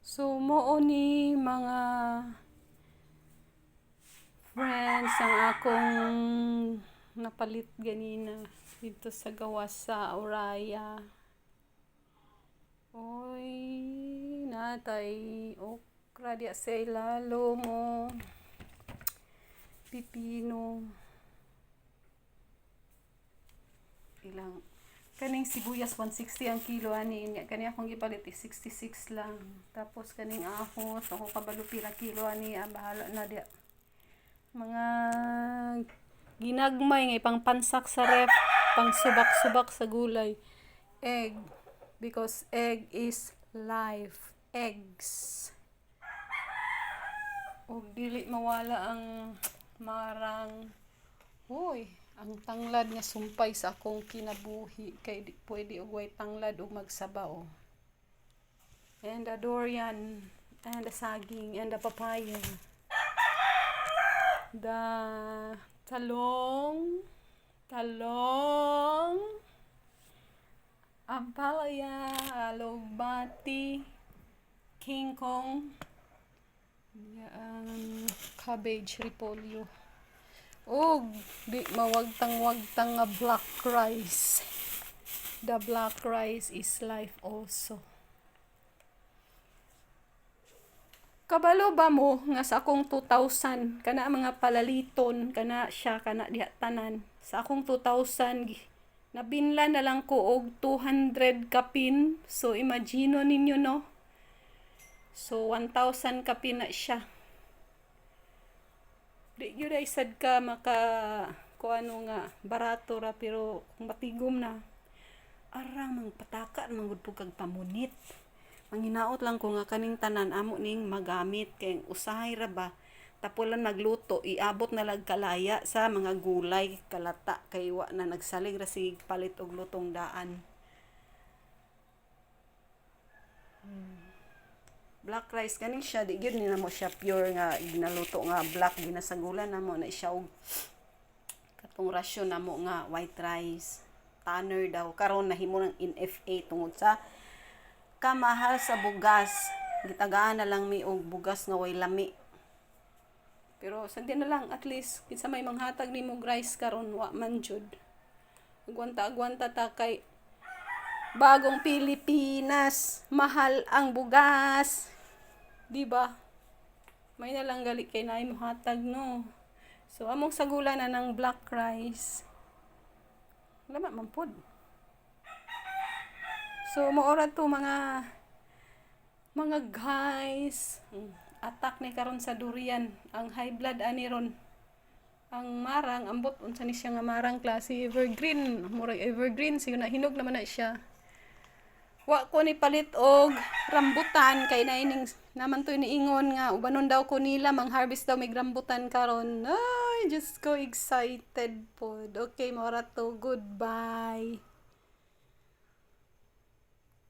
So, mao ni mga friends ang akong napalit ganina dito sa gawas sa Auraya. Oy, natay okra diya sa ilalo mo. Pipino. Ilang kaning sibuyas 160 ang kilo ani kani akong gipalit 66 lang. Tapos kaning ahos ako kabalo pila kilo ani bahala na dia. Mga ginagmay nga pang pansak sa ref, pang subak-subak sa gulay. Egg, because egg is life. Eggs. O dili mawala ang marang. Hoy, ang tanglad nga sumpay sa akong kinabuhi kay di pwede og way tanglad og magsabaw. And the durian, and the saging, and the papaya. The talong, ampalaya, alugbati, kingkong, cabbage, repolyo. Og di mawagtang-wagtang nga black rice. The black rice is life also. Kabalo ba mo nga sa akong 2,000 kana mga palaliton kana siya kana diha tanan sa akong 2,000 nabinlan na lang ko og 200 kapin. So imagine ninyo no. So 1,000 kapin na siya. Di gyud ay sad ka maka kuano nga barato ra pero kung matigom na arang mangpataka man gud kag pamunit. Manginaot lang ko nga kaning tanan amo ning magamit kay usahay ra ba tapulan magluto iabot na lag kalaya sa mga gulay kalata kay wa na nagsalig ra sig palit og lutong daan. Black rice kaning siya di gyud ni namo siya pure nga ginaluto nga black ginasagulan namo na siya og katong rasyon namo nga white rice tanner daw karon nahimo ng NFA tungod sa kamahal sa bugas. Gitagaan na lang mi og bugas nga way lami. Pero sa na lang at least kinsa may manghatag nimo rice karon wa man jud. Agwanta ta kay bagong Pilipinas, mahal ang bugas. Di ba? May na lang gali kay naay mohatag no. So among sagulan na ng black rice. Lama man pod. So, maora to mga guys. Attack ni karon sa durian. Ang high blood ani ron. Ang marang, ambot, unsa ni siya nga marang klase evergreen. Murag evergreen, siya na hinog naman na siya. Wa ko ni palit og rambutan kay naining naman to niingon nga ubanon daw ko nila mang harvest daw may rambutan karon. Ay, just ko excited pod. Okay, maora to. Goodbye.